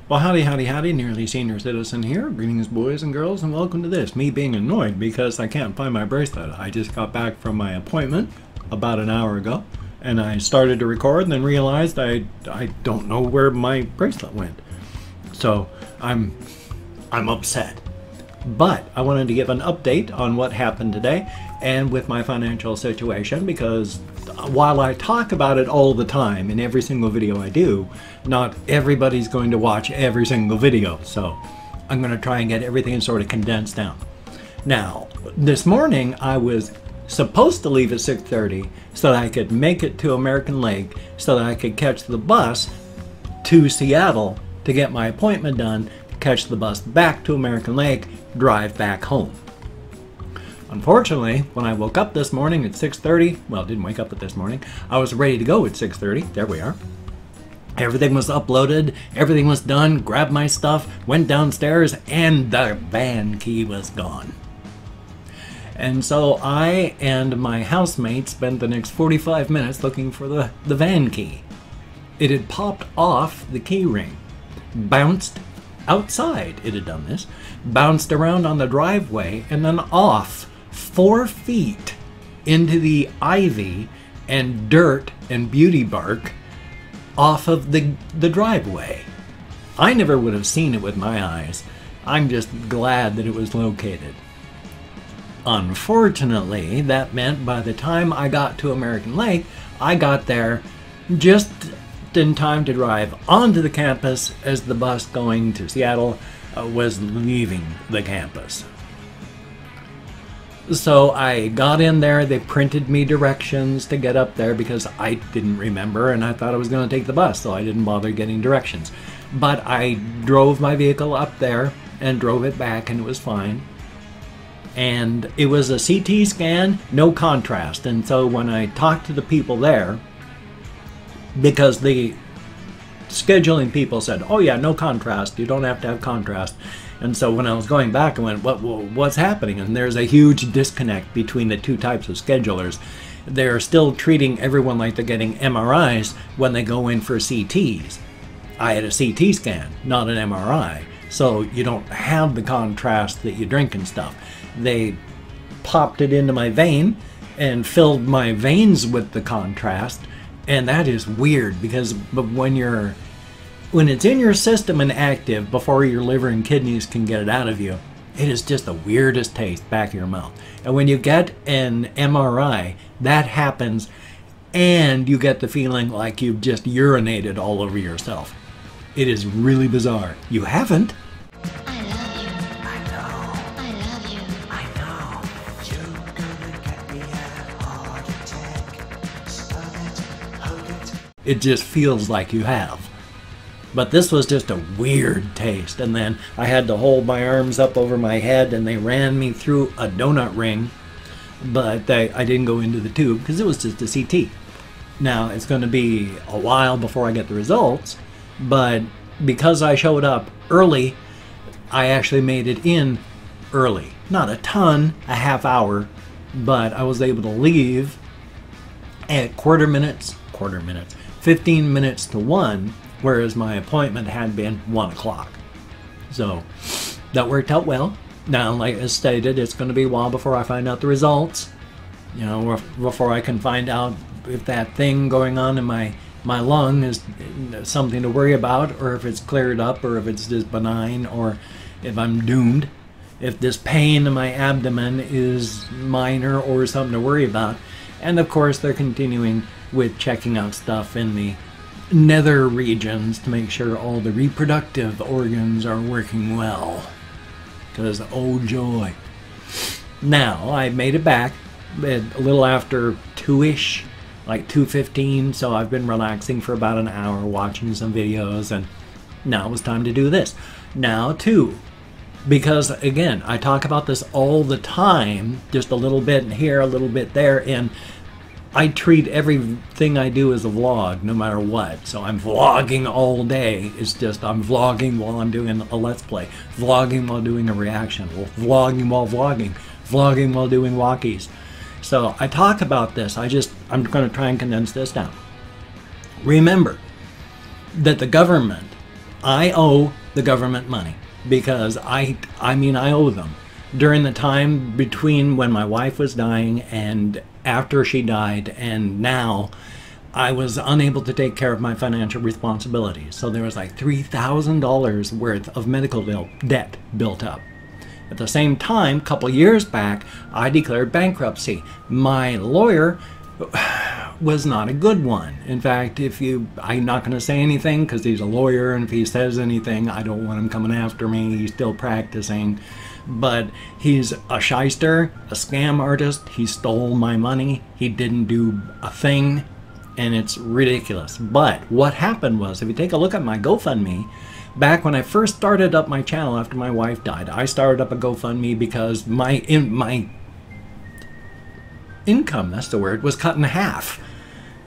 Well, howdy, howdy, howdy, nearly senior citizen here. Greetings, boys and girls, and welcome to this. Me being annoyed because I can't find my bracelet. I just got back from my appointment about an hour ago, and I started to record and then realized I don't know where my bracelet went. So I'm upset. But I wanted to give an update on what happened today and with my financial situation, because while I talk about it all the time in every single video I do, not everybody's going to watch every single video. So I'm going to try and get everything sort of condensed down. Now, this morning I was supposed to leave at 6:30 so that I could make it to American Lake so that I could catch the bus to Seattle to get my appointment done, catch the bus back to American Lake, drive back home. Unfortunately, when I woke up this morning at 6:30, well, didn't wake up at this morning, I was ready to go at 6:30. There we are. Everything was uploaded, everything was done, grabbed my stuff, went downstairs, and the van key was gone. And so I and my housemate spent the next 45 minutes looking for the van key. It had popped off the key ring, bounced outside, it had done this, bounced around on the driveway, and then off 4 feet into the ivy and dirt and beauty bark off of the driveway. I never would have seen it with my eyes. I'm just glad that it was located. Unfortunately, that meant by the time I got to American Lake, I got there just in time to drive onto the campus as the bus going to Seattle was leaving the campus. So I got in there, they printed me directions to get up there because I didn't remember and I thought I was going to take the bus, so I didn't bother getting directions. But I drove my vehicle up there and drove it back and it was fine. And it was a CT scan, no contrast. And so when I talked to the people there, because the scheduling people said, oh yeah, no contrast, you don't have to have contrast. And so when I was going back, I went, what's happening? And there's a huge disconnect between the two types of schedulers. They're still treating everyone like they're getting MRIs when they go in for CTs. I had a CT scan, not an MRI. So you don't have the contrast that you drink and stuff. They popped it into my vein and filled my veins with the contrast. And that is weird because when it's in your system and active before your liver and kidneys can get it out of you, it is just the weirdest taste back of your mouth. And when you get an MRI, that happens and you get the feeling like you've just urinated all over yourself. It is really bizarre. You haven't. I love you. I know. I love you. I know. You're gonna get me a heart attack. Stop it. Hold it. It just feels like you have. But this was just a weird taste. And then I had to hold my arms up over my head and they ran me through a donut ring. But I didn't go into the tube because it was just a CT. Now it's going to be a while before I get the results. But because I showed up early, I actually made it in early. Not a ton, a half hour. But I was able to leave at 15 minutes to 1. Whereas my appointment had been 1 o'clock. So that worked out well. Now, like I stated, it's going to be a while before I find out the results. You know, before I can find out if that thing going on in my lung is something to worry about, or if it's cleared up, or if it's just benign, or if I'm doomed. If this pain in my abdomen is minor or something to worry about. And of course, they're continuing with checking out stuff in the nether regions to make sure all the reproductive organs are working well. Because, oh joy. Now, I made it back a little after 2-ish, like 2:15, so I've been relaxing for about an hour, watching some videos, and now it was time to do this. Now, too, because, again, I talk about this all the time, just a little bit here, a little bit there, and I treat everything I do as a vlog, no matter what. So I'm vlogging all day. It's just I'm vlogging while I'm doing a Let's Play, vlogging while doing a reaction, vlogging while vlogging, vlogging while doing walkies. So I talk about this. I'm going to try and condense this down. Remember that the government I owe the government money because I owe them. During the time between when my wife was dying and after she died and now, I was unable to take care of my financial responsibilities. So there was like $3,000 worth of medical debt built up. At the same time, a couple years back, I declared bankruptcy. My lawyer was not a good one. In fact, I'm not going to say anything because he's a lawyer, and if he says anything, I don't want him coming after me. He's still practicing. But he's a shyster, a scam artist. He stole my money. He didn't do a thing, and it's ridiculous. But what happened was, if you take a look at my GoFundMe, back when I first started up my channel after my wife died, I started up a GoFundMe because my income, that's the word, was cut in half.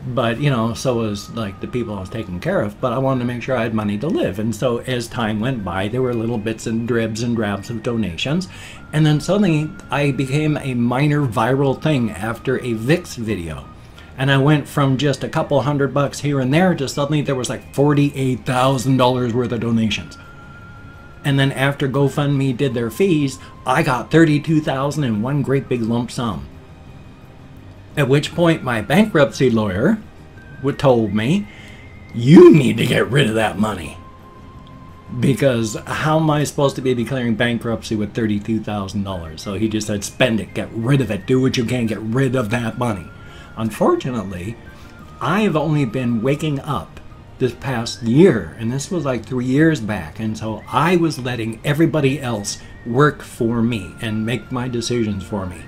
But, you know, so was like the people I was taking care of, but I wanted to make sure I had money to live. And so as time went by, there were little bits and dribs and drabs of donations. And then suddenly I became a minor viral thing after a VIX video. And I went from just a couple $100 here and there to suddenly there was like $48,000 worth of donations. And then after GoFundMe did their fees, I got $32,000 in one great big lump sum. At which point my bankruptcy lawyer told me, you need to get rid of that money. Because how am I supposed to be declaring bankruptcy with $32,000? So he just said, spend it, get rid of it, do what you can, get rid of that money. Unfortunately, I have only been waking up this past year, and this was like 3 years back, and so I was letting everybody else work for me and make my decisions for me.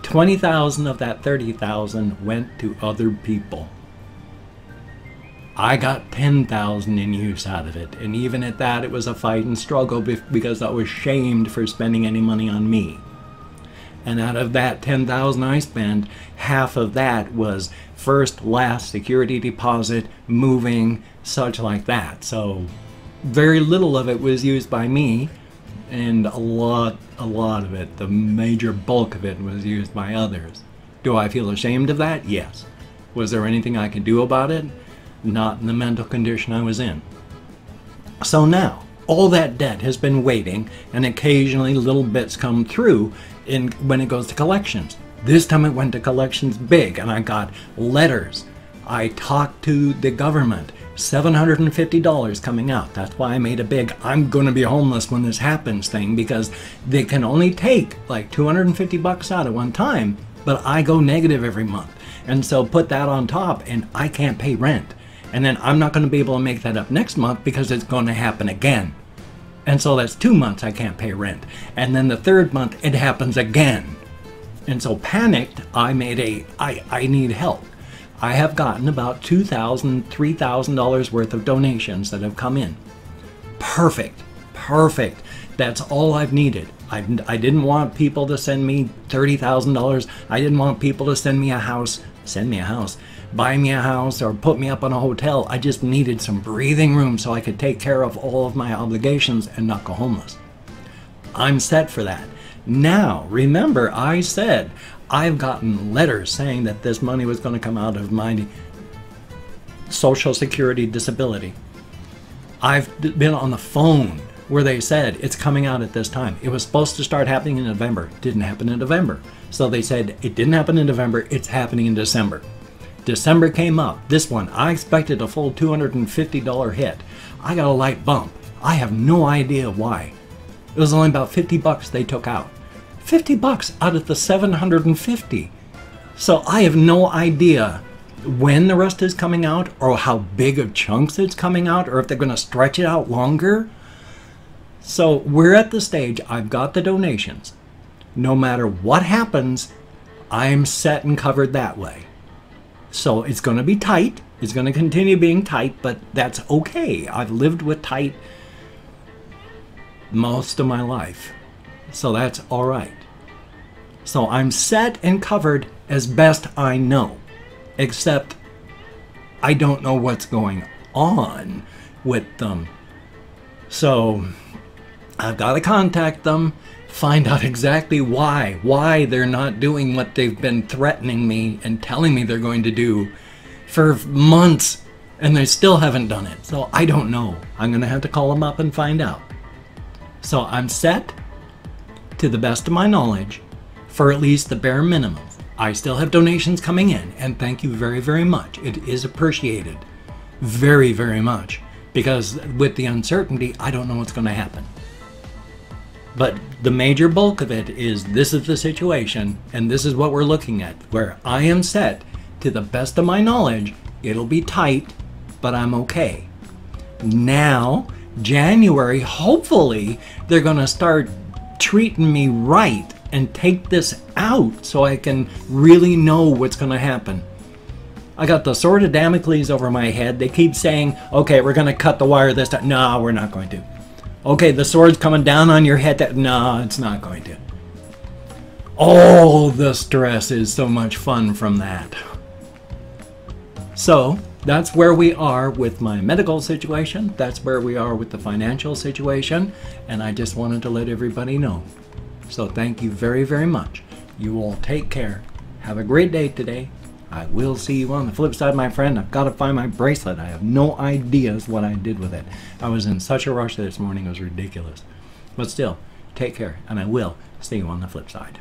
20,000 of that 30,000 went to other people. I got 10,000 in use out of it, and even at that it was a fight and struggle because I was shamed for spending any money on me. And out of that 10,000 I spent, half of that was first, last, security deposit, moving, such like that. So very little of it was used by me, and a lot of it, the major bulk of it, was used by others. Do I feel ashamed of that? Yes. Was there anything I could do about it? Not in the mental condition I was in. So now, all that debt has been waiting, and occasionally little bits come through when it goes to collections. This time it went to collections big, and I got letters. I talked to the government. $750 coming out. That's why I made a big I'm gonna be homeless when this happens thing, because they can only take like $250 out at one time, but I go negative every month. And so put that on top and I can't pay rent. And then I'm not gonna be able to make that up next month because it's gonna happen again. And so that's 2 months I can't pay rent. And then the third month it happens again. And so panicked, I made I need help. I have gotten about $2,000, $3,000 worth of donations that have come in. Perfect, perfect. That's all I've needed. I didn't want people to send me $30,000. I didn't want people to send me a house, buy me a house, or put me up on a hotel. I just needed some breathing room so I could take care of all of my obligations and not go homeless. I'm set for that. Now, remember, I said I've gotten letters saying that this money was going to come out of my Social Security disability. I've been on the phone where they said it's coming out at this time. It was supposed to start happening in November. It didn't happen in November. So they said it didn't happen in November, it's happening in December. December came up. This one, I expected a full $250 hit. I got a light bump. I have no idea why. It was only about $50 they took out. $50 out of the $750. So I have no idea when the rest is coming out, or how big of chunks it's coming out, or if they're going to stretch it out longer. So we're at the stage, I've got the donations. No matter what happens, I'm set and covered that way. So it's going to be tight. It's going to continue being tight, but that's okay. I've lived with tight most of my life. So that's all right. So I'm set and covered as best I know, except I don't know what's going on with them. So I've got to contact them, find out exactly why they're not doing what they've been threatening me and telling me they're going to do for months And they still haven't done it. So I don't know. I'm going to have to call them up and find out. So I'm set, to the best of my knowledge, for at least the bare minimum. I still have donations coming in, and thank you very, very much. It is appreciated. Very, very much. Because with the uncertainty, I don't know what's going to happen. But the major bulk of it is, this is the situation, and this is what we're looking at, where I am set, to the best of my knowledge. It'll be tight, but I'm okay. Now, January, hopefully, they're going to start treating me right and take this out so I can really know what's going to happen. I got the sword of Damocles over my head. They keep saying, okay, we're going to cut the wire this time. No, we're not going to. Okay, the sword's coming down on your head. No, it's not going to. Oh, the stress is so much fun from that. So, that's where we are with my medical situation. That's where we are with the financial situation. And I just wanted to let everybody know. So thank you very, very much. You all take care. Have a great day today. I will see you on the flip side, my friend. I've got to find my bracelet. I have no ideas what I did with it. I was in such a rush this morning. It was ridiculous. But still, take care. And I will see you on the flip side.